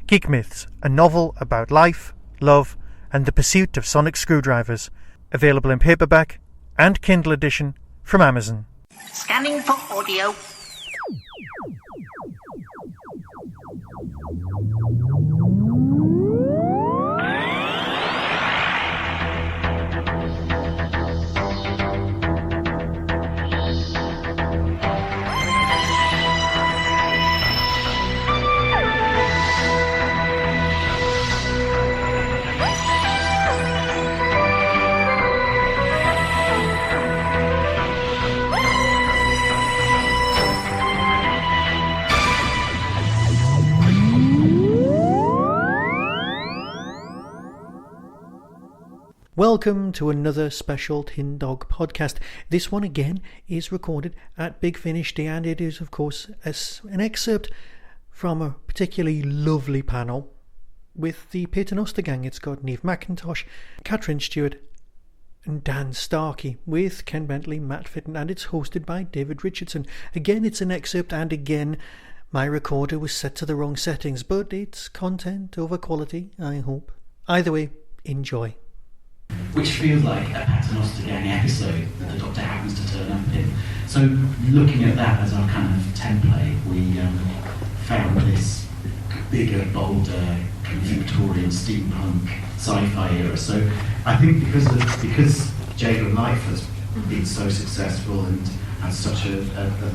Geek Myths, a novel about life, love, and the pursuit of sonic screwdrivers. Available in paperback and Kindle edition from Amazon. Scanning for audio. Welcome to another special Tin Dog podcast. This one again is recorded at Bigfinishday, and it is of course an excerpt from a particularly lovely panel with the Paternoster gang. It's got Niamh McIntosh, Catherine Stewart and Dan Starkey with Ken Bentley, Matt Fitton, and it's hosted by David Richardson. Again, it's an excerpt, and again my recorder was set to the wrong settings, but it's content over quality, I hope. Either way, enjoy. Which feels like a paternoster gang episode that the Doctor happens to turn up in. So looking at that as our kind of template, we found this bigger, bolder, Victorian steampunk sci-fi era. So I think because Jago Life has been so successful and has such a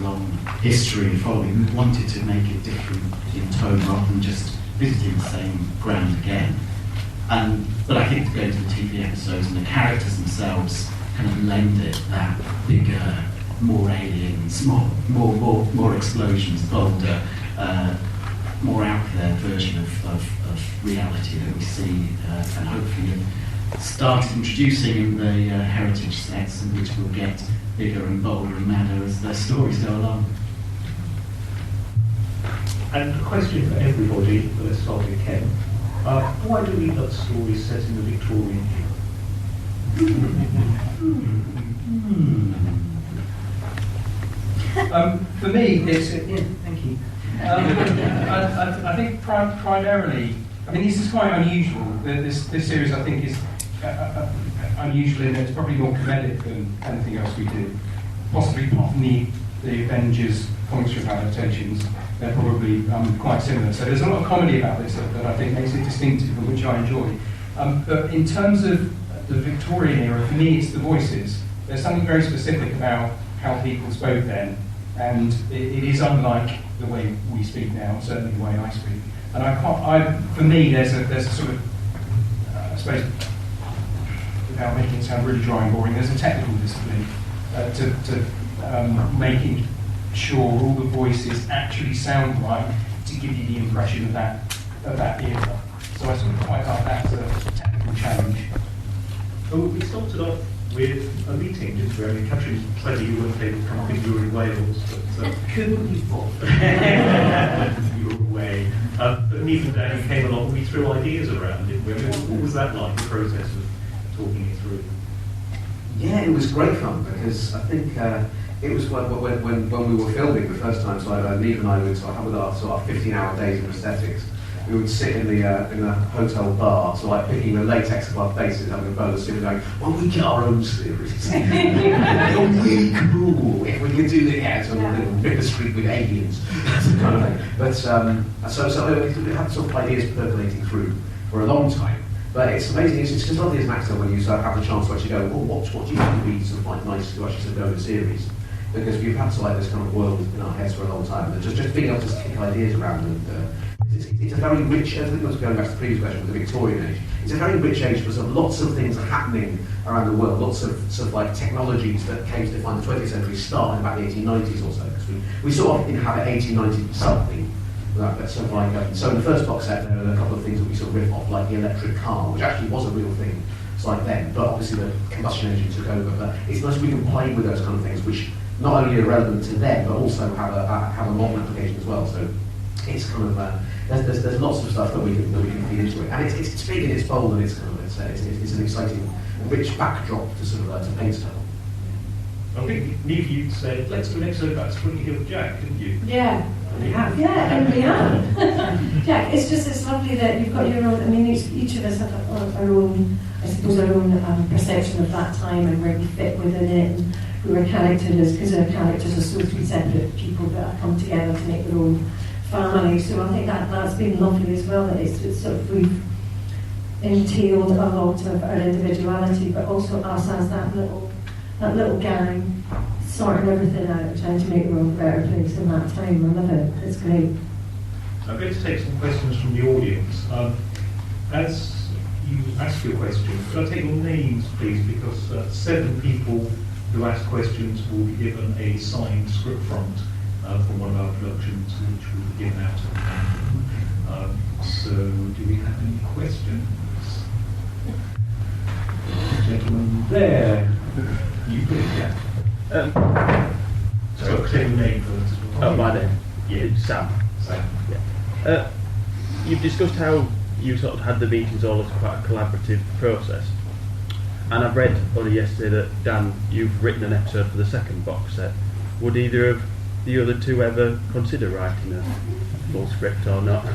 long history and following, we wanted to make it different in tone rather than just visiting the same ground again. But I think to go into the TV episodes and the characters themselves kind of lend it that bigger, more aliens, more explosions, bolder, more out there version of reality that we see, and hopefully have started introducing in the heritage sets, in which we'll get bigger and bolder and madder as the stories go along. And a question for everybody, but let's start with Ken. Why do we love stories set in the Victorian era? For me, it's thank you. I think primarily, I mean, this is quite unusual. This series, I think, is unusual in that it's probably more comedic than anything else we do. Possibly apart from the Avengers comic strip adaptations, they're probably quite similar. So there's a lot of comedy about this that I think makes it distinctive and which I enjoy. But in terms of the Victorian era, for me it's the voices. There's something very specific about how people spoke then, and it is unlike the way we speak now, certainly the way I speak. And for me there's a sort of, I suppose, without making it sound really dry and boring, there's a technical discipline to making sure all the voices actually sound right to give you the impression of that era. So I sort of quite like that as a technical challenge. Well, we started off with a meeting, didn't we? I mean, Catherine, clearly you weren't able to come, I think you were in Wales. But, couldn't be bothered. You were away. But Niamh and Dan came along and we threw ideas around, didn't we? I mean, what was that like, the process of talking it through? Yeah, it was great fun because I think it was when we were filming the first time, so Niamh and I would have with our 15-hour days of prosthetics. We would sit in the hotel bar, so like picking the latex above faces, having a bowl of soup, going, well, we get our own series. It'll be cool if we can do the little Ripper Street with aliens, kind of thing. But so we had sort of ideas percolating through for a long time. But it's amazing, it's just lovely as an actor when you sort of have the chance to actually go, well, what do you think would be sort of like nice to actually sort of go in a series? Because we've had to like this kind of world in our heads for a long time, and just being able to kick ideas around, and it's a very rich, I think I was going back to the previous question with the Victorian age, it's a very rich age for sort of lots of things happening around the world, lots of sort of like technologies that came to define the 20th century start in about the 1890s or so, because we sort of inhabit 1890 something. But sort of like, so in the first box set there are a couple of things that we sort of riff off, like the electric car, which actually was a real thing. It's like then, but obviously the combustion engine took over. But it's nice we can play with those kind of things, which not only are relevant to them, but also have a modern application as well. So it's kind of there's lots of stuff that we can feed into it, and it's big and it's bold and it's kind of it's an exciting, rich backdrop to sort of to paint stuff. I think Niamh, you said, let's do an episode about Springy Hill Jack, didn't you? Yeah, We have, yeah, and we have. Jack, it's lovely that you've got your own. I mean, each of us have our own, I suppose, our own perception of that time and where we fit within it, and who our character is, because our characters are so three separate people that have come together to make their own family. So I think that's been lovely as well. That it's sort of we've entailed a lot of our individuality, but also us as that little gang, sorting everything out, trying to make the world a better place in that time. I love it. It's great. I'm going to take some questions from the audience. As you ask your questions, could I take your names, please? Because 7 people who ask questions will be given a signed script front from one of our productions, which will be given out. So, do we have any questions? Gentleman there. You put it, yeah. So I'll take your name first. Oh, my name? Yeah. It's Sam. Sam. Yeah. You've discussed how you sort of had the meetings all as quite a collaborative process. And I've read only yesterday that, Dan, you've written an episode for the second box set. Would either of the other two ever consider writing a full script or not?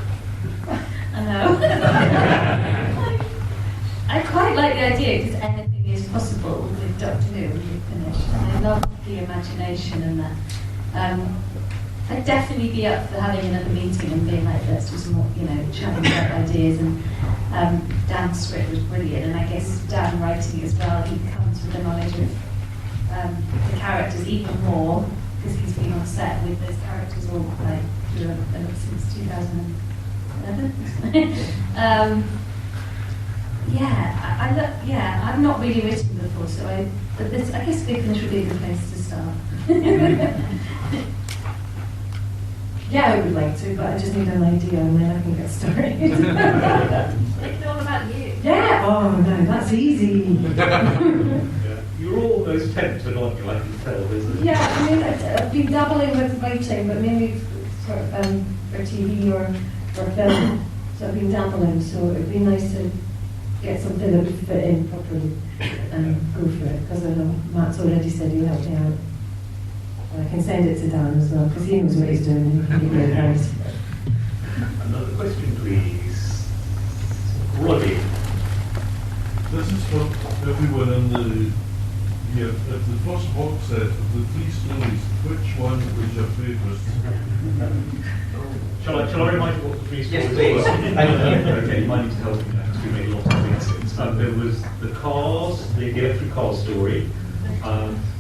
I know. I quite like the idea because anything is possible with Doctor Who when you finish. And I love the imagination and that. I'd definitely be up for having another meeting and being like, let's do some more, chatting about ideas. And Dan's script was brilliant, and I guess Dan writing it as well, he comes with the knowledge of the characters even more because he's been on set with those characters all like since 2011. I've not really written before, so I guess Bigfinish would be a good place to start. Yeah, I would like to, but I just need an idea and then I can get started. It's all about you. Yeah, oh no, that's easy. You're almost tempted, aren't you? I can tell, isn't it? Yeah, I mean, I've been dabbling with writing, but mainly for TV or film. So I've been dabbling, so it'd be nice to get something that would fit in properly and go for it, because I know Matt's already said he'll help me out. I can send it to Dan as well, because he knows what he's doing and he can give me advice. Another question, please. Roddy. This is for everyone in the here. If the first box set of the 3 stories, which one was your favourite? Shall I remind you what the 3 stories Yes, please. were? Okay, you might need to help me now, because we made a lot of things. There was the cars, the electric car story.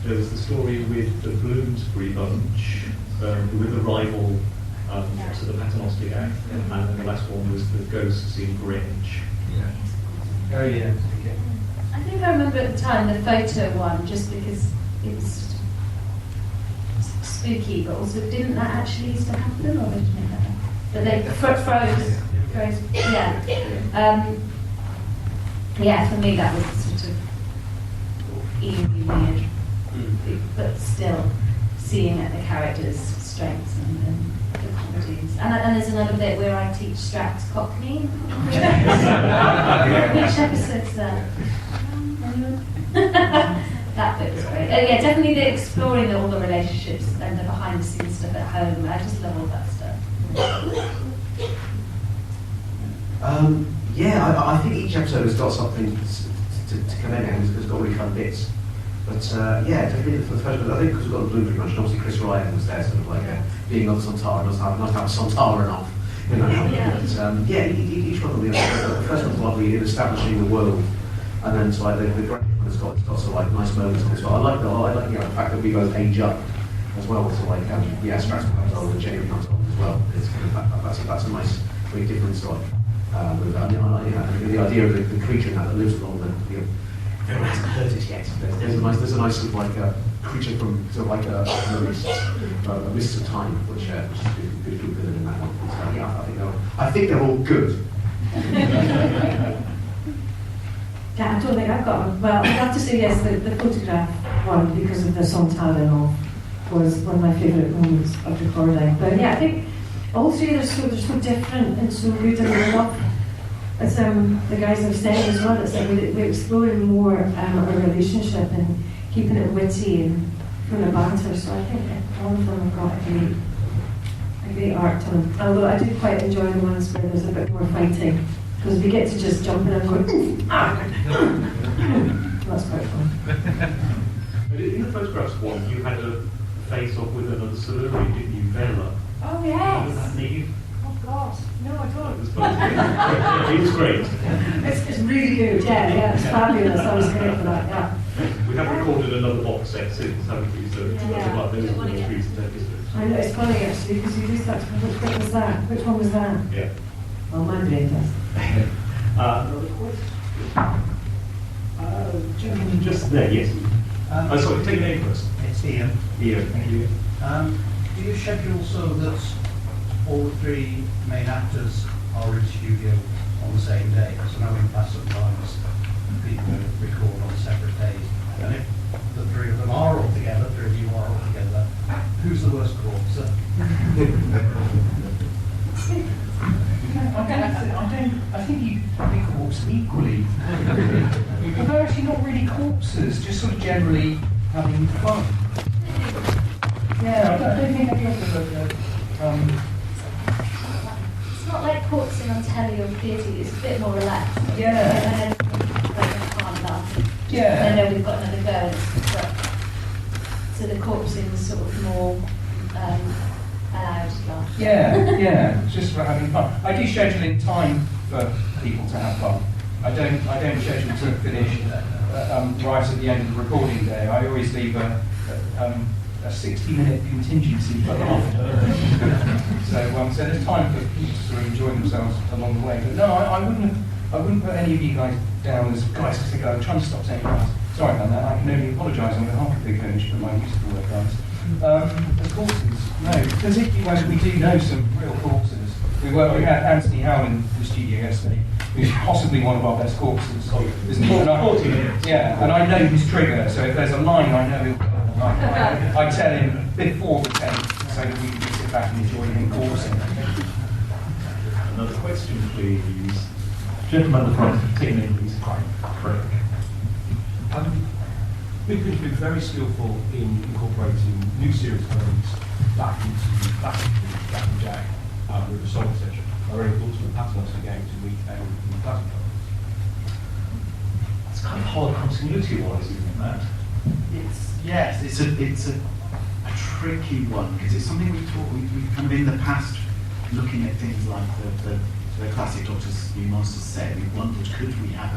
There was the story with the Bloomsbury bunch, with the rival to the paternoster gang, and then the last one was the ghosts in Greenwich. Oh yeah. I think I remember at the time the photo one, just because it was spooky, but also didn't that actually used to happen, or did you make that up? But they froze. Yeah. For me that was sort of eerie weird, but still seeing at the characters' strengths and the comedies. And there's another bit where I teach Strax Cockney. Which episode's that? Anyone? That bit was great. Yeah, definitely the exploring all the relationships and the behind the scenes stuff at home. I just love all that stuff. I think each episode has got something to come in and it's got really fun bits. But definitely for the first one, I think because we've got the Bloomsbury bunch, and obviously Chris Ryan was there, sort of like being on Sontara, not have Sontara enough. But each one of them, the first one's lovely in establishing the world, and then so like the great one has got sort of like nice moments as well. I like the fact that we both age up as well. So like Strax comes on and Jamie comes on as well. It's kind of that's a nice, very different story. The idea of the creature that lives along the everyone hasn't heard it yet. There's a nice sort of like a creature from sort of like a mist of time, which is good in that one. So, I think they're all good. Yeah, I don't think I've got one. Well, I have to say yes, the photograph one, because of the Sontara and all, was one of my favourite moments of recording. But yeah, I think all three are so different and so good, and I love, as the guys have said as well, it's like we're exploring more our relationship and keeping it witty and full of banter. So I think all of them have got a great art to them. Although I do quite enjoy the ones where there's a bit more fighting, because we get to just jump in and go, that's quite fun. But in the photographs one, you had a face-off with another celebrity, didn't you, Bella? Oh, Was yes. that neat? Oh, God. No, I It don't. was fun. It was great. It's really good, yeah, it's fabulous. I was great for that, yeah. We have recorded another box set since, haven't we? So it's Yeah. about those Don't wanna most get- recent episodes. I know, it's funny actually, because you used that, which bit was that? Which one was that? Yeah. Oh, my brain does. Another question? Gentleman just there, yes. Sorry, take your name first. It's Ian. Ian, thank you. Do you schedule so that all the three main actors are in studio on the same day? Because I know in the past sometimes people record on separate days. And if the three of them are all together, three of you are all together, who's the worst corpse? I think you corpse equally. But they're actually not really corpses, just sort of generally having fun. Yeah, I don't think any of them are. It's not like corpsing on telly or theatre, it's a bit more relaxed. Yeah. And then calm down. Yeah. And then we've got another go. But, so the corpsing is sort of more allowed laugh. Yeah, it's just for having fun. I do schedule in time for people to have fun. I don't schedule to finish right at the end of the recording day. I always leave a 60-minute contingency for laughter. so there's time for people to sort of enjoy themselves along the way. But no, I wouldn't put any of you guys down as guys because I'm trying to stop saying guys. Sorry about that. I can only apologise on behalf of Bigfinish for my use of the word guys. The corpses, no, particularly when we do know some real corpses. We had Anthony Howell in the studio yesterday, who's possibly one of our best corpses, isn't he? 40 minutes. Yeah, and I know his trigger, so if there's a line I know he'll go. I tell him before the tape so that we can sit back and enjoy him coursing. Another question, please. Gentleman at the front, take your name, please. Frank. Bigfinish's been very skillful in incorporating new series elements back into Jack with the song section. I really thought to the paternoster game to weekend in the plasma. It's kind of hard continuity-wise, isn't it, Matt? It's a tricky one because it's something we've kind of in the past looking at things like the classic Doctor's New Monsters set. We wondered, could we have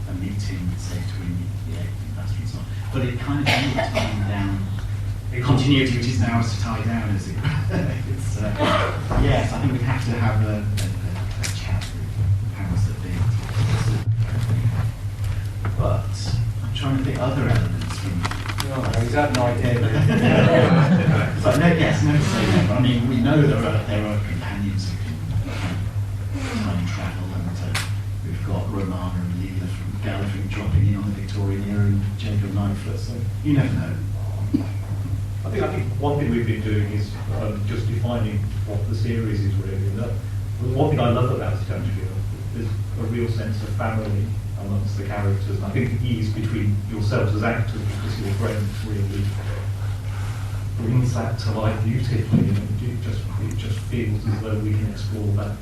a meeting, say, between the Master and so on? But it kind of ended up tying down continuity, which is now as to tie down, is it? It's yes, I think we have to have a chat with powers that be. But I'm trying to think other elements from. He's had an idea. But no, yes, never say never. I mean, we know there are companions who can time travel, and we've got Romana and Leela from Gallifrey dropping in on the Victorian era and Jacob Knightfoot, so you never know. I think one thing we've been doing is just defining what the series is really. One thing I love about it actually, there's a real sense of family amongst the characters, and I think the ease between yourselves as actors because your friends really brings that to life beautifully, and it just feels as though we can explore that.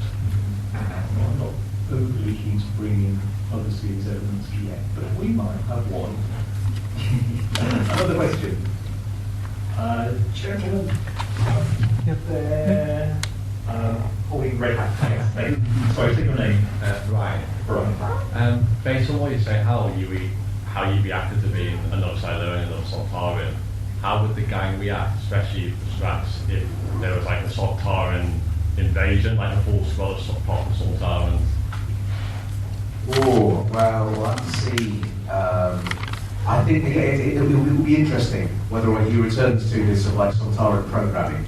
I'm not overly keen to bring in other series elements yet, but we might have one. Another question. Gentlemen, there. Holding red hat. Sorry, take your name. Right. Brian. Based on what you say, how you reacted to being another Silurian, another Soltarian, how would the gang react, especially if there was like a Soltarian invasion, like a full squad of Soltarians? Oh, well, let's see. I think it will be interesting whether or not he returns to his sort of like Soltarian programming,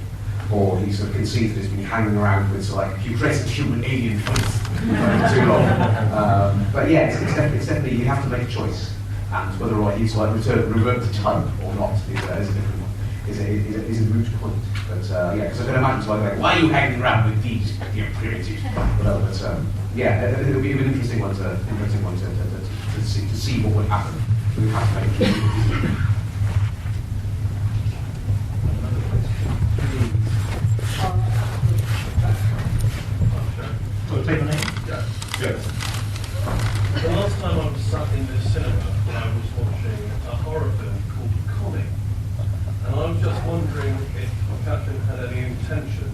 or he sort of conceives that he's been hanging around with sort of like putrescent human alien face for too long. But yeah, it's definitely you have to make a choice, and whether or not he's like revert to type or not is a different one. Is a moot point. But yeah, because I can imagine so like, why are you hanging around with these primitives? But yeah, it'll be an interesting one to see what would happen. We have to make a choice. Yes. The last time I was sat in this cinema, I was watching a horror film called Connie. And I was just wondering if Catherine had any intention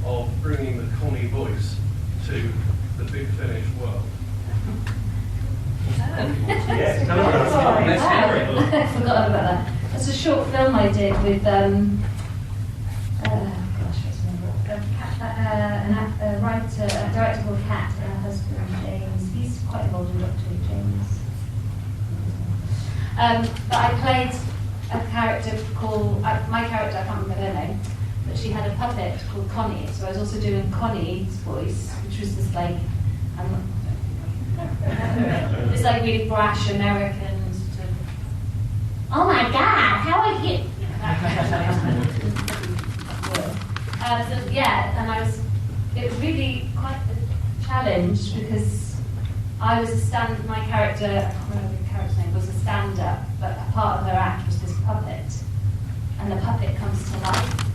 of bringing the Connie voice to the Big Finish world. Yes, tell us about it. Let's hear it. I forgot about that. It's a short film I did with a director called Kat, and her husband James. He's quite an older doctor, James. But I played a character called, my character, I can't remember her name, but she had a puppet called Connie. So I was also doing Connie's voice, which was this like, this like really brash American sort of, oh my God, how are you? So yeah, and it was really quite a challenge because I was my character, I can't remember the character's name, was a stand-up, but a part of her act was this puppet, and the puppet comes to life.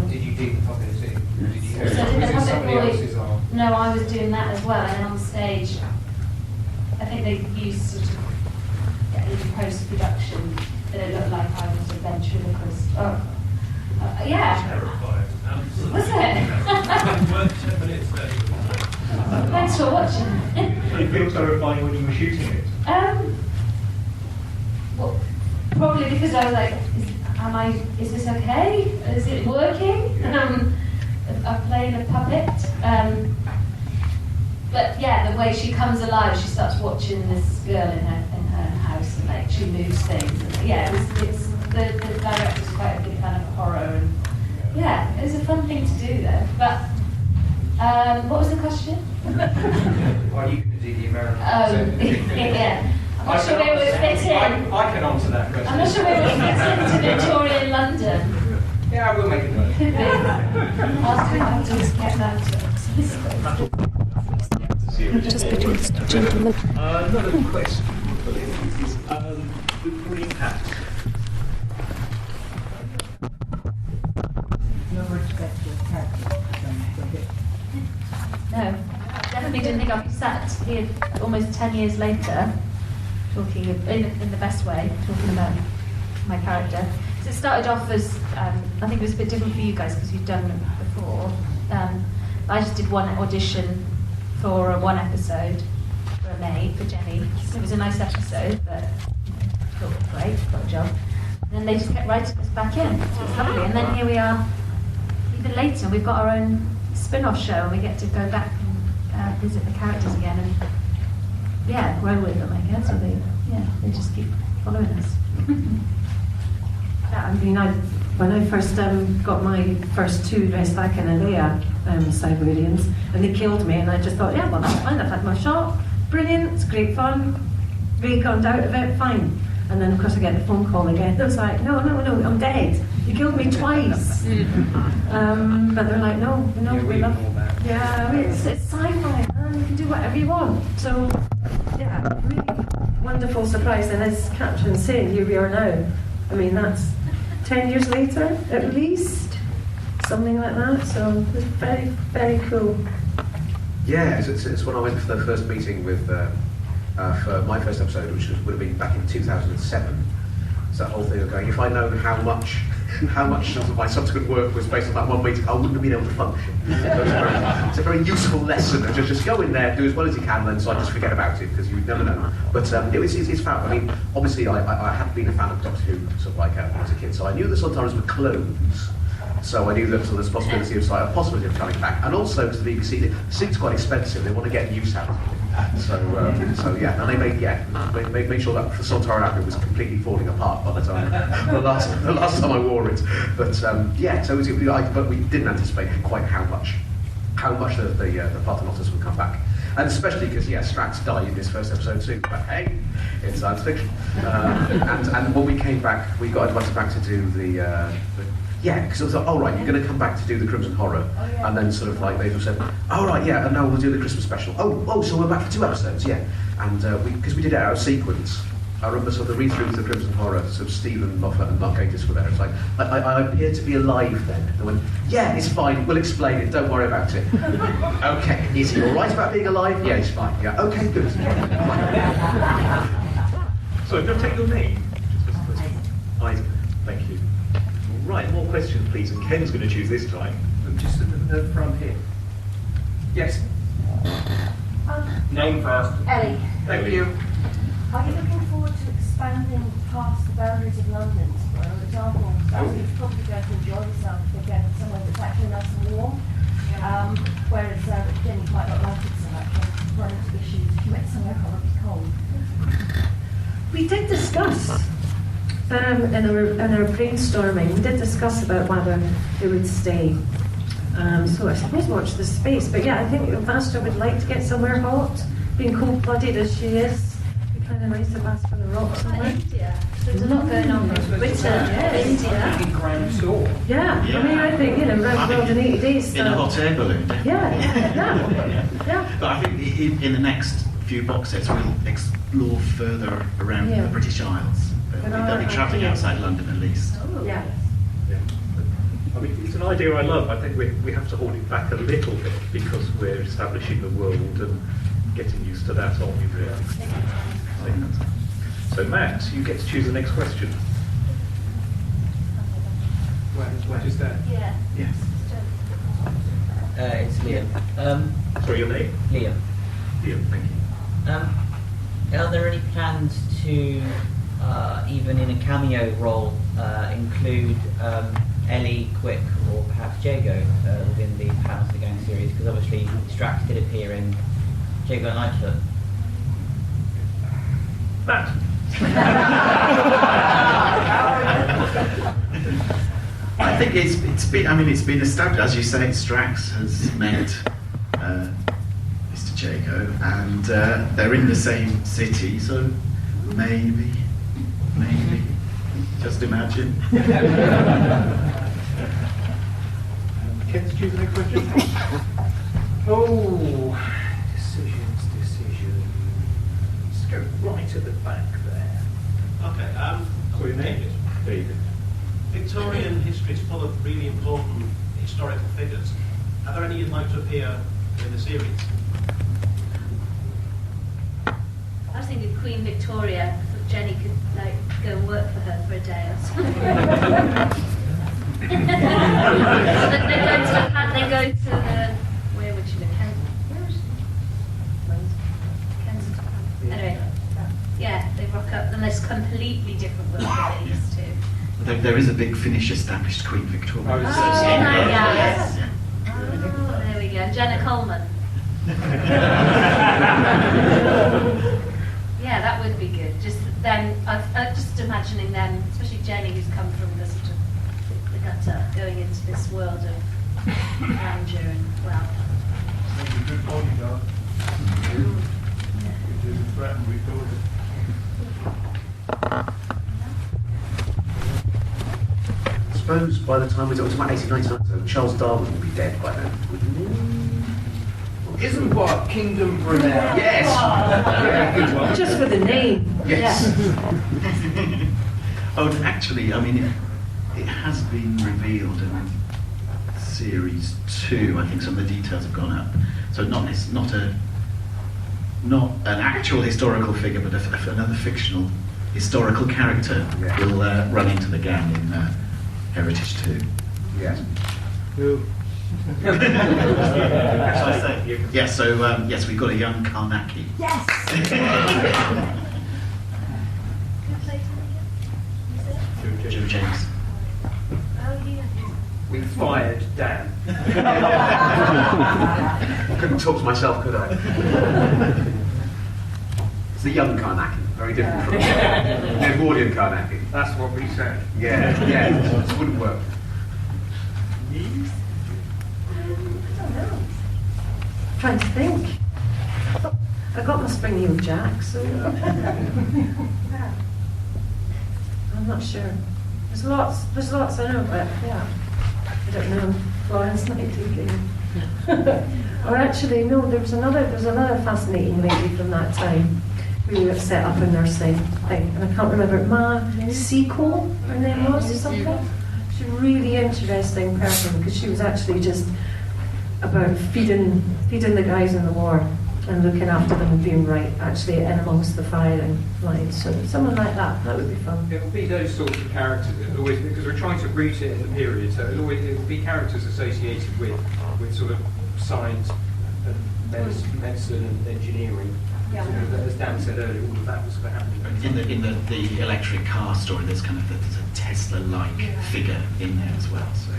Did you do the puppet too? Did you So I did the puppet somebody voice. else's or? No, I was doing that as well, and then on stage, I think they used sort of in post-production that it looked like I was a ventriloquist. Yeah. Terrifying. Was it? Worth 10 minutes there. Thanks for watching. Did it feel terrifying when you were shooting it? Well, probably because I was like, is this okay? Is it working? I'm playing a puppet. But yeah, the way she comes alive, she starts watching this girl in her house, and like she moves things. And, yeah, it's the director's quite a big fan of horror, and yeah, it was a fun thing to do though. But what was the question? Are you going to do the American Oh, accent? yeah. I'm not sure where it would fit in. I can answer that question. I'm not sure where it would fit into Victorian London. Yeah, I will make it work. Could be. I'll have to just get that to Just between the gentlemen. Another question, please. The green hat. No, definitely didn't think I'd be sat here almost 10 years later, talking in the best way, talking about my character. So it started off as, I think it was a bit different for you guys because you'd done it before. I just did one audition for one episode for a maid, for Jenny. It was a nice episode, but great, got a job. And then they just kept writing us back in, so it was lovely. And then here we are, even later, we've got our own spin-off show, and we get to go back and visit the characters again, and yeah, grow with them, I guess. Or they just keep following us. I mean, when I first got my first two dressed back in Alea Siberians, and they killed me, and I just thought, yeah, well, that's fine, I've had my shot, brilliant, it's great fun, recomed out of it, fine. And then, of course, I get the phone call again. It was like, no, I'm dead. You killed me twice. But they're like, no, we love. Yeah, I mean, it's sci-fi, man. You can do whatever you want. So, yeah, really wonderful surprise. And as Catherine said, here we are now. I mean, that's 10 years later, at least, something like that. So it was very, very cool. Yeah, it's when I went for the first meeting with. For my first episode, which would have been back in 2007. So that whole thing of going, if I'd known how much of my subsequent work was based on that one meeting, I wouldn't have been able to function. So it's a very useful lesson of just go in there, do as well as you can, and then so I just forget about it because you never know. But it's fab. I mean, obviously, I had been a fan of Doctor Who sort of like as a kid, so I knew that sometimes with clones. So I knew that there's a possibility of coming back, and also to the BBC, it seems quite expensive. They want to get use out of it. So yeah, and they made sure that the Sontaran outfit was completely falling apart by the time the last time I wore it. But yeah, so but we didn't anticipate quite how much the paternosters would come back, and especially because Strax died in this first episode too. But hey, it's science fiction. And when we came back, we got invited back to do the. Yeah, because it was like, all right, you're going to come back to do the Crimson Horror, and then sort of like they just said, all right, yeah, and now we'll do the Christmas special. Oh, so we're back for 2 episodes, yeah, and because we did it out of sequence, I remember sort of the read-through of the Crimson Horror, sort of Stephen Moffat and Mark Gatiss were there. It's like, I appear to be alive then. And I went, yeah, it's fine, we'll explain it, don't worry about it. Okay, is he all right about being alive? Yeah, he's fine. Yeah, okay, good. So, can I take your name? Isaac, thank you. Right, more questions, please. And Ken's going to choose this time. Just the front here. Yes. Name first. Ellie, Thank you. are you looking forward to expanding past the boundaries of London? For example, you'd probably go to enjoy yourself again somewhere that's actually nice and warm. Whereas Jenny might not like it so much. Run into issues if you went somewhere horribly cold. We did discuss in our brainstorming. We did discuss about whether they would stay. So I suppose watch the space. But yeah, I think Vasta would like to get somewhere hot. Being cold-blooded as she is, it'd be kind of nice to Vasta on a rock somewhere. India. There's a lot going on with Britain, India. Grand tour. Yeah, I mean, I think, around the world in 80 days. In a hot air balloon. Yeah. But I think in the next few box sets we'll explore further around the British Isles. They'll be travelling outside London at least. Yeah. I mean, it's an idea I love. I think we have to hold it back a little bit because we're establishing the world and getting used to that, aren't we, really? So, Matt, you get to choose the next question. Where is that? Yeah. Yes. It's Liam. Sorry, your name? Liam. Liam, thank you. Are there any plans to, even in a cameo role, include Ellie, Quick, or perhaps Jago within the Paternoster Gang series? Because obviously Strax did appear in Jago and Lightfoot. Matt. I think it's been established, as you say, Strax has met Mr. Jago, and they're in the same city, so maybe, just imagine. Ken's choose the next question. Oh, decisions. Let's go right at the back there. Okay, So your name is David. Victorian history is full of really important historical figures. Are there any you'd like to appear in the series? I was thinking Queen Victoria, so Jenny could go and work for her for a day or something. they go to the, where would she live? Kensington. Anyway, yeah, they rock up in this completely different world than they used to. There is a big Finnish established Queen Victoria. Oh, yes. Oh, there we go. Jenna Coleman. Yeah, that would be good. Just then, just imagining them, especially Jenny, who's come from the sort of the gutter, going into this world of grandeur and wealth. Maybe a good bodyguard. Which is a threat and Victoria. I suppose by the time we got to about 1899, so Charles Darwin would be dead by then, wouldn't he? Isn't what Kingdom Brunel? Yes! Yeah, good one. Just for the name. Yes. Oh, actually, I mean, it has been revealed in series 2. I think some of the details have gone up. So not an actual historical figure, but another fictional historical character will run into the gang in Heritage 2. Yes. Who? Yes, so yes, we've got a young Karnaki. Yes! Joe James. Oh, yeah. We fired Dan. I couldn't talk to myself, could I? It's the young Karnaki, very different from the Edwardian Karnaki. That's what we said. Yeah, it wouldn't work. Trying to think. I got my spring-heel jack, so I'm not sure. There's lots I know, but yeah, I don't know. Florence Nightingale. Or actually, no. There's another fascinating lady from that time, really set up a nursing thing. And I can't remember, Ma Seacole, her name was, or something. She's a really interesting person because she was actually just about feeding the guys in the war and looking after them and being right, actually, in amongst the firing lines. So someone like that would be fun. It will be those sorts of characters. It'll always, because we're trying to root it in the period, so it will be characters associated with sort of science and medicine and engineering. Yeah. Sort of, as Dan said earlier, all of that was sort of happening. In the electric car story, there's kind of there's a Tesla-like figure in there as well. So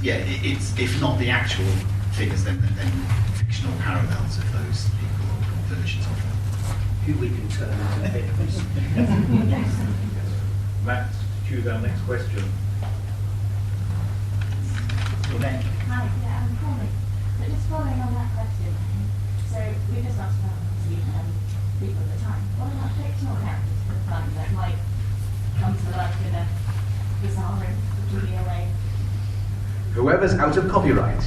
it's if not the actual figures, then fictional parallels of those people or versions of them. Who we can turn into heads. Matt, choose our next question. Hi, yeah, I'm calling. So just following on that question, so we just asked about people at the time. What about fictional characters for fun that might come to life in a bizarre and peculiar way? Whoever's out of copyright.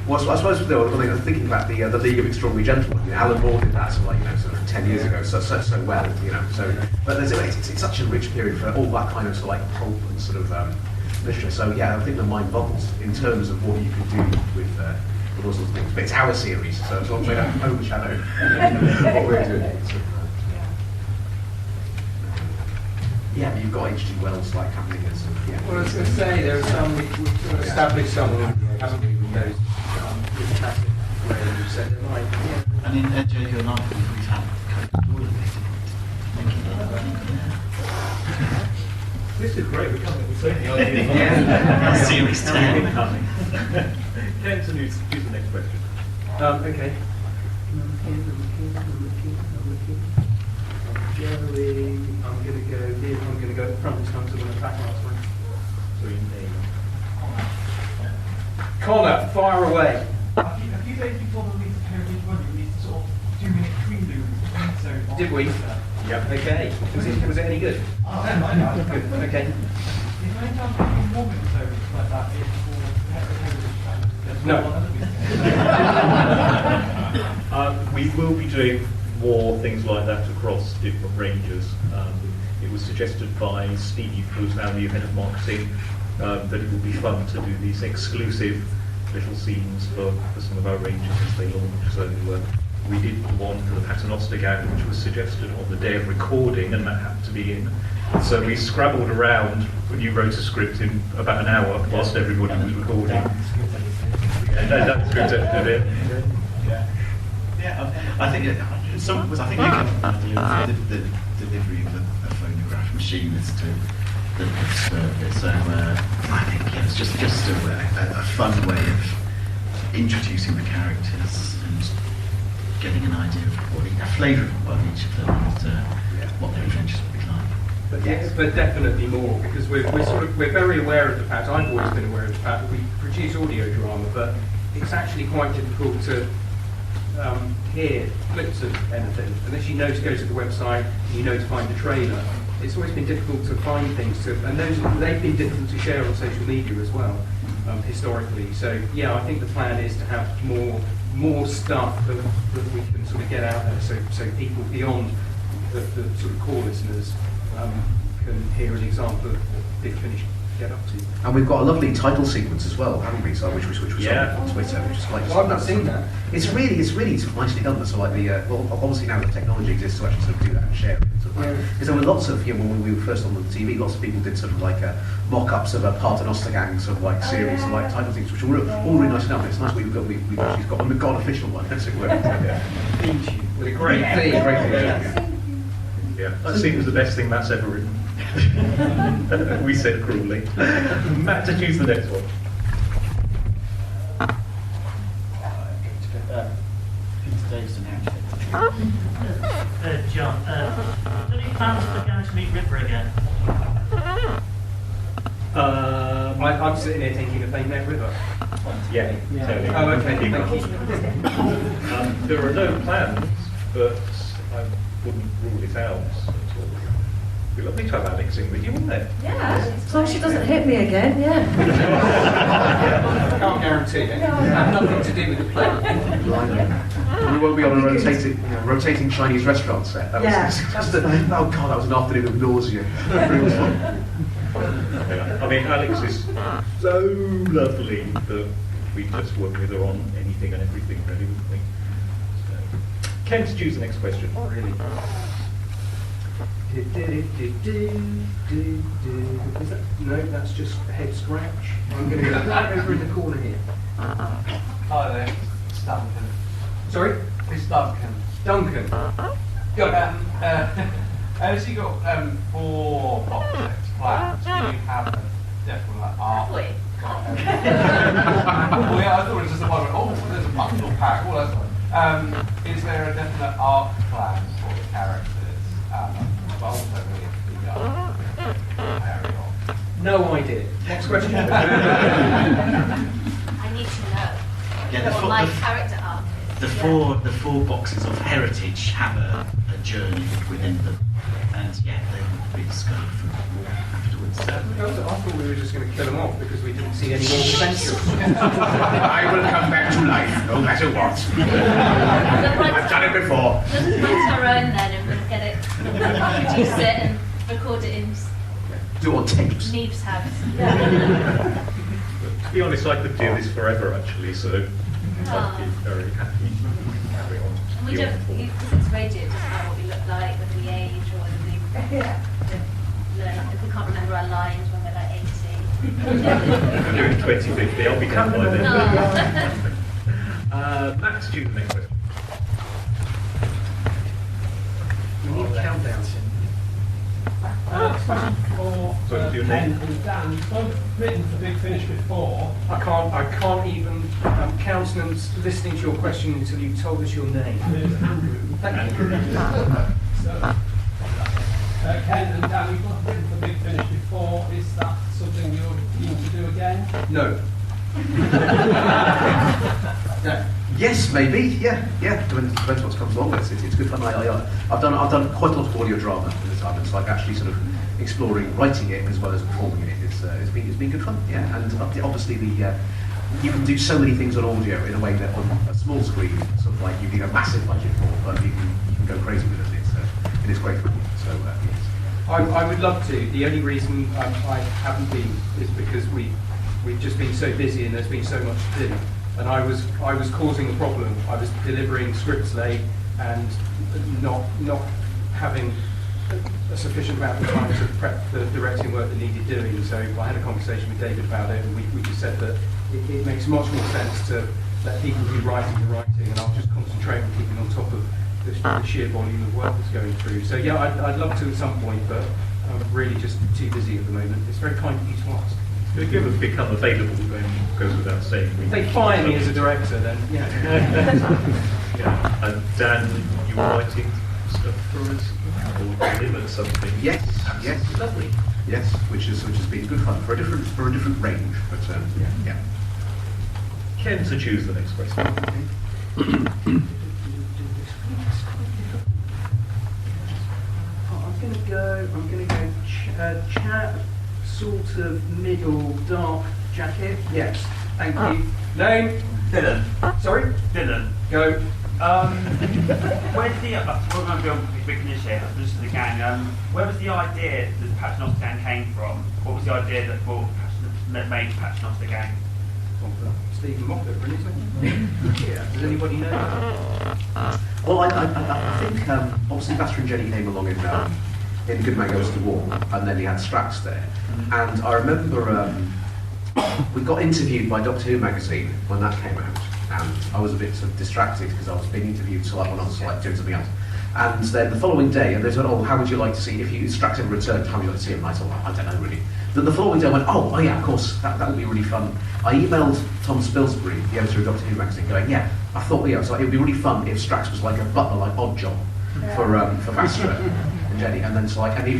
Well, so I suppose when I was thinking about the League of Extraordinary Gentlemen, Alan Moore did that sort of 10 years ago, so well, but it's such a rich period for all that kind of sort of like pulp and sort of literature. So I think the mind boggles in terms of what you can do with all sorts of things. But it's our series, so as long as we don't overshadow what we're doing. Yeah, but you've got H.G. Wells like happening as Well, I was going to say, there are some, we've sort of established some of them, haven't we, with those classic where you said they're like, And in J.K. and I, we've had This is great, we're coming with so many ideas. Series 10. Kenton, choose the next question. okay. Jerry, I'm going to go here, I'm going to go at the front this time, so I'm going to back last one. So you name. Connor, fire away. A few days before the release of Heritage Run, you released a sort of 2-minute prelude. Did we? Yep. Okay. Was it any good? No. Good. Okay. Is there any chance we can more episodes like that for Heritage No. We will be doing more things like that across different ranges. It was suggested by Steve, who's now the head of marketing, that it would be fun to do these exclusive little scenes for some of our ranges as they launch. So we did one for the Paternoster gang, which was suggested on the day of recording, and that happened to be in. So we scrabbled around when you wrote a script in about an hour whilst everybody was recording. That's good to do it. I think the delivery of a phonograph machinist to the service. So I think it's just a fun way of introducing the characters and getting an idea of a flavour of each of them and what their adventures will be like. But definitely more, because we're very aware of the fact, I've always been aware of the fact that we produce audio drama, but it's actually quite difficult to hear clips of anything, unless you know to go to the website and you know to find the trailer. It's always been difficult to find things and they've been difficult to share on social media as well, historically. So I think the plan is to have more stuff that we can sort of get out there, so people beyond the sort of core listeners can hear an example of what Big Finish get up to. And we've got a lovely title sequence as well, haven't we? So which was on Twitter, which is quite. Well, I've not seen that. It's really nicely done. So like obviously now the technology exists to actually sort of do that and share it. Because there were lots of when we were first on the TV, lots of people did sort of like mock-ups of a Paternoster gang sort of like series of like title things, which were all really nice enough. It's nice we've got an official one, as it were. With a great theme. Yeah, that seems the best thing Matt's ever written. We said cruelly. Matt, to choose the next one. John, any plans for going to meet Ripper again? I'm sitting here thinking if they met River. Yeah. Totally. Oh, okay, thank you. There are no plans, but I wouldn't rule it out at all. It'd be lovely to have Alex in with you, wouldn't it? Yeah, as long as she doesn't hit me again, yeah. Can't guarantee it. Had nothing to do with the play. We won't be on a rotating Chinese restaurant set. That was oh god, that was an afternoon of nausea. I mean, Alex is so lovely that we just work with her on anything and everything, really, wouldn't we? So, Ken, choose the next question. Really. Is that, no, that's just a head scratch. I'm going to go right over in the corner here. Hi there, it's Duncan. Sorry? It's Duncan. Duncan. Good. As you got 4 box sets planned, do you have a definite art? Wait. Well, yeah, I thought it was just a moment. Oh, there's a bundle pack. All that stuff. Is there a definite art plan for the characters? But also really the carry on. No idea. Next question. I need to know what my character arc is. The four boxes of heritage have a journey within them, and they would be scope for more afterwards. I thought we were just going to kill them off because we didn't see any more potential. I will come back to life, no matter what. I've done it before. Just write our own then, and we'll get it, produce it, and record it in Do it on tapes. Neve's house. To be honest, I could do this forever, actually, so I'd be very happy to carry on. And we don't, because it's radio, it doesn't matter what we look like, whether we age, or whether we learn, if we can't remember our lines when we're like 80. I'm doing 2050, I'll be done by then. Oh. Max, choose the next question. We need countdowns. Question for Do you Ken name? and Dan. You've both written for Big Finish before. I can't even countenance listening to your question until you've told us your name. Thank you. So, Ken and Dan, you've both written for Big Finish before. Is that something you're keen to do again? No. Yes, maybe. Yeah. Depends what comes along. It's good fun. I've done quite a lot of audio drama at the time. It's like actually sort of exploring writing it as well as performing it. It's been good fun. Yeah, and obviously you can do so many things on audio in a way that on a small screen, sort of like you need a massive budget for, but you can go crazy with it. It is great fun. So yes. I would love to. The only reason I haven't been is because we've just been so busy and there's been so much to do. And I was causing a problem. I was delivering scripts late and not having a sufficient amount of time to prep the directing work that needed doing. So I had a conversation with David about it, and we just said that it makes much more sense to let people do writing, and I'll just concentrate on keeping on top of the sheer volume of work that's going through. So yeah, I'd love to at some point, but I'm really just too busy at the moment. It's very kind of you to ask. If you ever become available, then it goes without saying. If they fire me as a director, then yeah. Yeah. And Dan, you were writing stuff for us, or delivered something. Yes. Lovely. Yes, which has been good fun for a different range. But yeah. Ken, to choose the next question. I'm going to go chat, sort of middle, dark jacket. Yes, thank you. Name? Dylan. Sorry? Dylan. Go. Where did we're going to be on Bigfinishday here, just to the gang. Where was the idea that the paternoster gang came from? What was the idea that made paternoster gang? Stephen Moffat, really? Yeah. Does anybody know? Well, I think obviously Buster and Jenny came along in Good Man Goes to War, and then he had Strax there. And I remember we got interviewed by Doctor Who magazine when that came out, and I was a bit sort of distracted because I was being interviewed when I was doing something else. And then the following day, and they said, "Oh, how would you like to see if Strax ever returned? How would you like to see him?" And I thought, "I don't know really." Then the following day, I went, "Oh yeah, of course, that would be really fun." I emailed Tom Spilsbury, the editor of Doctor Who magazine, going, "Yeah, I thought it would be really fun if Strax was like a butler, like Oddjob for Vastra and Jenny." And then it's like, and he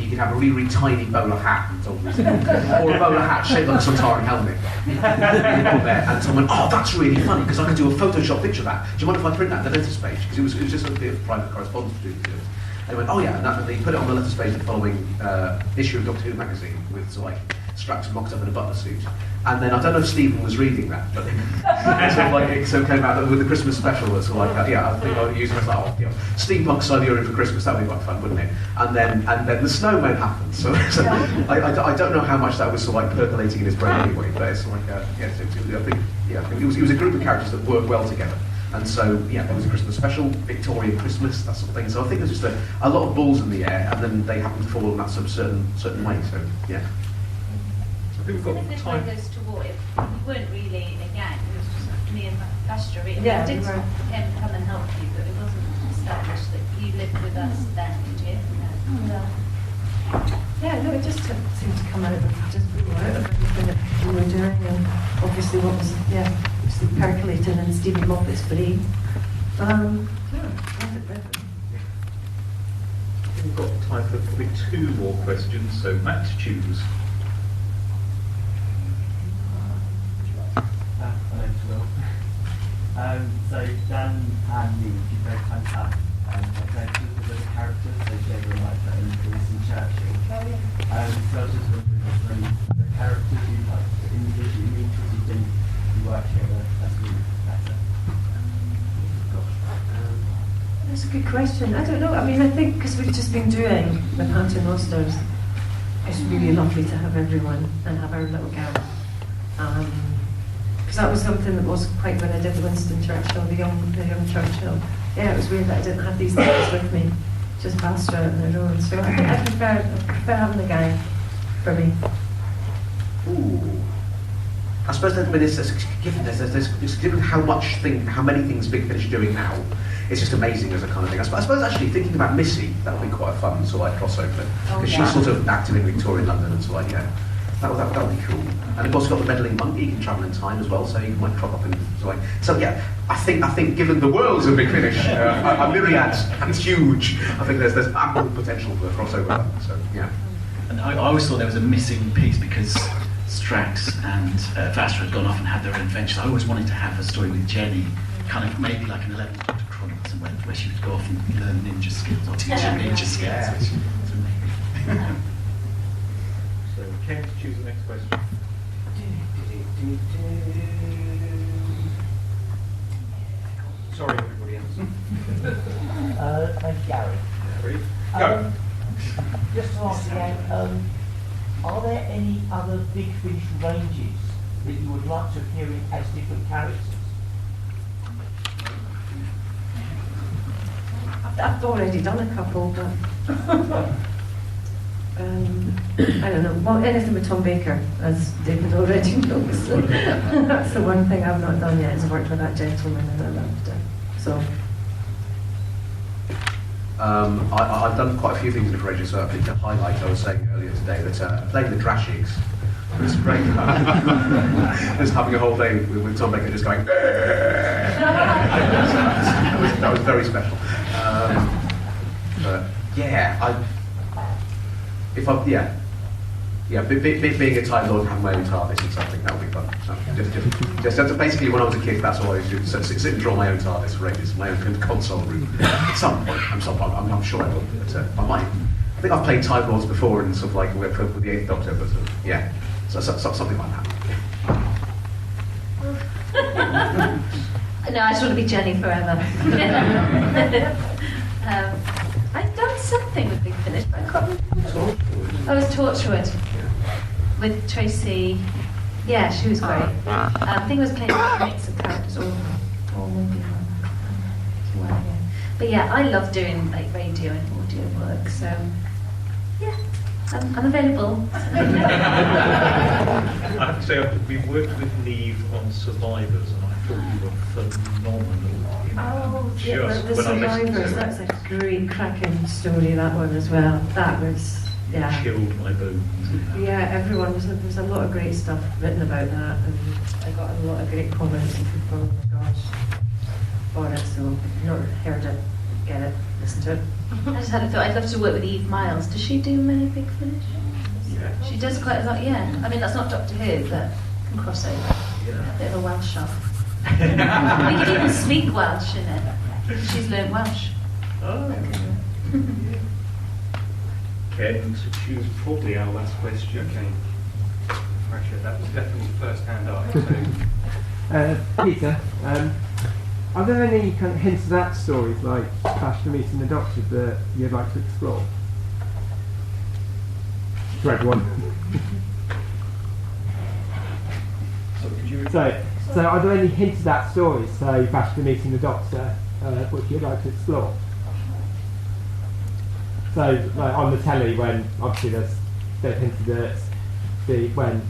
could have a really, really tiny bowler hat, or a bowler hat shaped like a Sontaran helmet. And Tom went, "Oh, that's really funny because I could do a Photoshop picture of that. Do you mind if I print that on the letters page?" Because it was just a bit of private correspondence between the two. And he went, "Oh yeah," and they put it on the letters page of the following issue of Doctor Who magazine with Strax mocked up in a butler suit. And then I don't know if Stephen was reading that, but it came out that with the Christmas special, it's like, I think I would use it as like, steampunk Siberia for Christmas, that would be quite fun, wouldn't it? And then the snowman happened, so I don't know how much that was sort of like percolating in his brain anyway, but it's like, I think it was a group of characters that worked well together. And so, there was a Christmas special, Victorian Christmas, that sort of thing. So I think there's just a lot of balls in the air, and then they happen to fall in that sort of certain way. So, yeah. So if this one goes to war, you weren't really a gang, it was just me and Astra. I did come and help you, but it wasn't established that you lived with us then, did you? No. No, it just seemed to come out of everything that we were doing, and obviously what was, obviously percolating in Stephen Moffat's brain. We've got time for probably 2 more questions, so Matt, choose. My name's Will. So Dan and me, you both fantastic. I don't look at the characters, so Jago and like that in Winston Churchill. So I was just wondering, the characters you like individually, because you think you work together, that's really better. That's a good question. I don't know. I mean, I think because we've just been doing the paternosters, it's really lovely to have everyone and have our little girl. Because that was something that wasn't quite when I did the Winston Churchill, the young Churchill. Yeah, it was weird that I didn't have these guys with me, just Bastra on their own. So I prefer having the gang for me. Ooh. I suppose that, given how many things Big Finish are doing now, it's just amazing as a kind of thing. I suppose actually thinking about Missy, that would be quite a fun sort of like crossover, because she's sort of active in Victorian London and so like, that would be cool. And of course, you've got the meddling monkey, you can travel in time as well, so you might crop up in so like. So I think given the worlds of Big Finish, a myriad and it's huge. I think there's ample potential for a crossover. So yeah. And I always thought there was a missing piece because Strax and Vastra had gone off and had their own adventures. I always wanted to have a story with Jenny, kind of maybe like an 11th Doctor Chronicles, where she would go off and learn ninja skills or teach her ninja skills. So maybe. So Ken, choose the next question. Sorry, everybody else. Gary. Go. Just to ask again, are there any other Big Finish ranges that you would like to appear in as different characters? I've already done a couple, but I don't know. Well, anything with Tom Baker, as David already knows. That's the one thing I've not done yet, is worked with that gentleman, and I loved it. So. I've done quite a few things in different ranges, so I think the highlight I was saying earlier today that playing the Drashigs was great. Just having a whole day with Tom Baker just going. that was very special. But yeah, being a Time Lord and having my own TARDIS or something, that would be fun. Just basically, when I was a kid, that's all I used to do. Sit and draw my own TARDIS ranges, my own console room. At some point, I'm sure I will. But I might. I think I've played Time Lords before and sort of like with the 8th Doctor, but yeah, so something like that. No, I just want to be Jenny forever. I've done something with Big Finish, but I can't remember. I was Torchwood with Tracy. Yeah, she was great. I think I was playing a mix of characters, or maybe one. Yeah. But yeah, I love doing like radio and audio work, so yeah, I'm available. I have to say, we worked with Neve on Survivors, and I thought you were phenomenal. The Survivors, that's a great cracking story, that one as well. That was, yeah. Chilled my bones. Yeah, everyone, there was a lot of great stuff written about that, and I got a lot of great comments from people, oh my gosh, for it, so if you've not heard it, get it, listen to it. I just had a thought, I'd love to work with Eve Miles. Does she do many Big Finish? Yeah. She does quite a lot, yeah. I mean, that's not Doctor Who, but can cross over. Yeah. A bit of a Welsh shop. We could even speak Welsh in it. She's learned Welsh. Oh. Ken, to choose probably our last question. Okay. pressure. That was definitely first-hand eye. Peter, are there any kind of hints of that stories, like Bashford meeting the Doctor, that you'd like to explore? To everyone. So are there any hints of that story, say Bashford meeting the Doctor, which you'd like to explore? So, like on the telly, when obviously they've hinted at when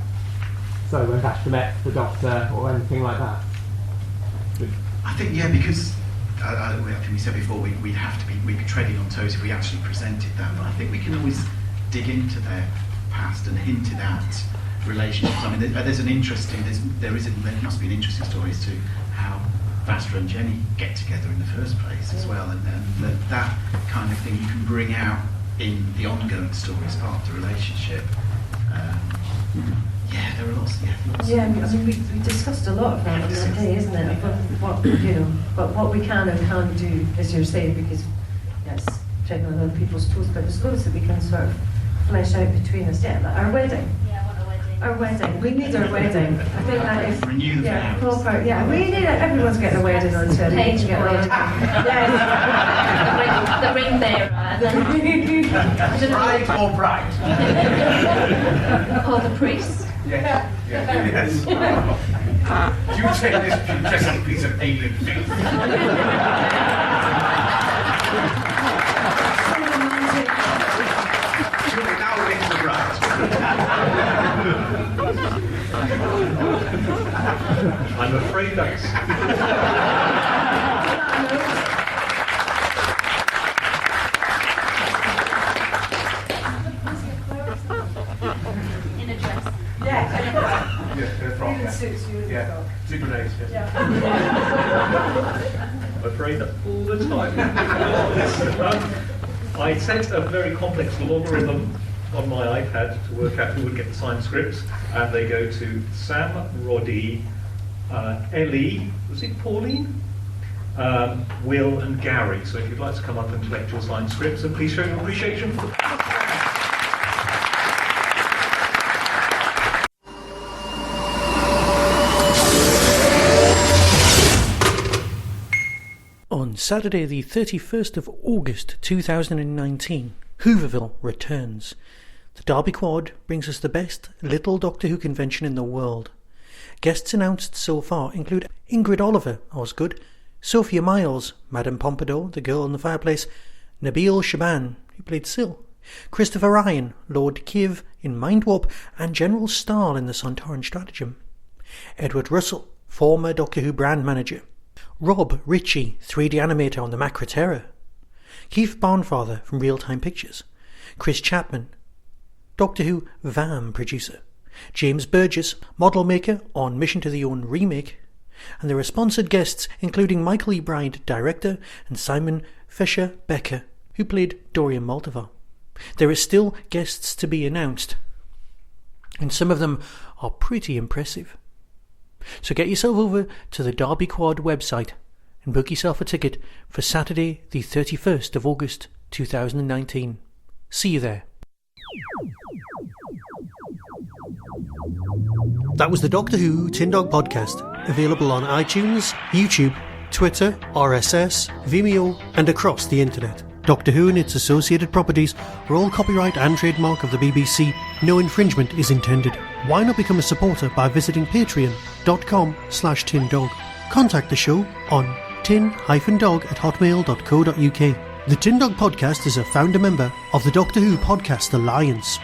Bashford met the Doctor or anything like that. I think because I think we said before we'd be treading on toes if we actually presented that. But I think we can always dig into their past and hint at relationships. I mean, there must be an interesting story as to how Vastra and Jenny get together in the first place as well, and that kind of thing you can bring out in the ongoing story as part of the relationship. There are lots. Yeah, I mean, we discussed a lot of that on that day, isn't it? But what we can and can't do, as you're saying, because it's treading on other people's toes, but there's loads that we can sort of flesh out between us. Yeah, our wedding. Our wedding. We need our wedding. I think that is proper. Yeah, we need it. Everyone's getting a wedding on telly. Page Get a wedding. Yes. The ring bearer. Bride or bride? Or the priest. Yes. Do you take this putrescent piece of alien faith? Now it's the bride. I'm afraid that's... In a dress. Super nice. I'm afraid that all the time. I set a very complex logarithm on my iPad to work out who would get the signed scripts, and they go to Sam, Roddy, Ellie, was it Pauline? Will and Gary. So if you'd like to come up and collect your signed scripts, and please show your appreciation for the On Saturday the 31st of August 2019, Hooverville returns. The Derby Quad brings us the best Little Doctor Who convention in the world. Guests announced so far include Ingrid Oliver, Osgood, Sophia Miles, Madame Pompadour, the girl in the fireplace, Nabil Shaban, who played Syl, Christopher Ryan, Lord Kiv in Mind Warp, and General Stahl in the Sontaran Stratagem. Edward Russell, former Doctor Who brand manager. Rob Ritchie, 3D animator on the Macra Terror. Keith Barnfather from Real Time Pictures. Chris Chapman, Doctor Who VAM producer. James Burgess, model maker on Mission to the Own remake. And there are sponsored guests including Michael E. Bride, director, and Simon Fisher Becker, who played Dorian Maltavar. There are still guests to be announced, and some of them are pretty impressive. So get yourself over to the Derby Quad website and book yourself a ticket for Saturday the 31st of August 2019. See you there. That was the Doctor Who Tin Dog podcast, available on iTunes, YouTube, Twitter, RSS, Vimeo, and across the internet. Doctor Who and its associated properties are all copyright and trademark of the BBC. No infringement is intended. Why not become a supporter by visiting patreon.com/tindog. Contact the show on tin-dog@hotmail.co.uk. The Tin Dog podcast is a founder member of the Doctor Who Podcast Alliance.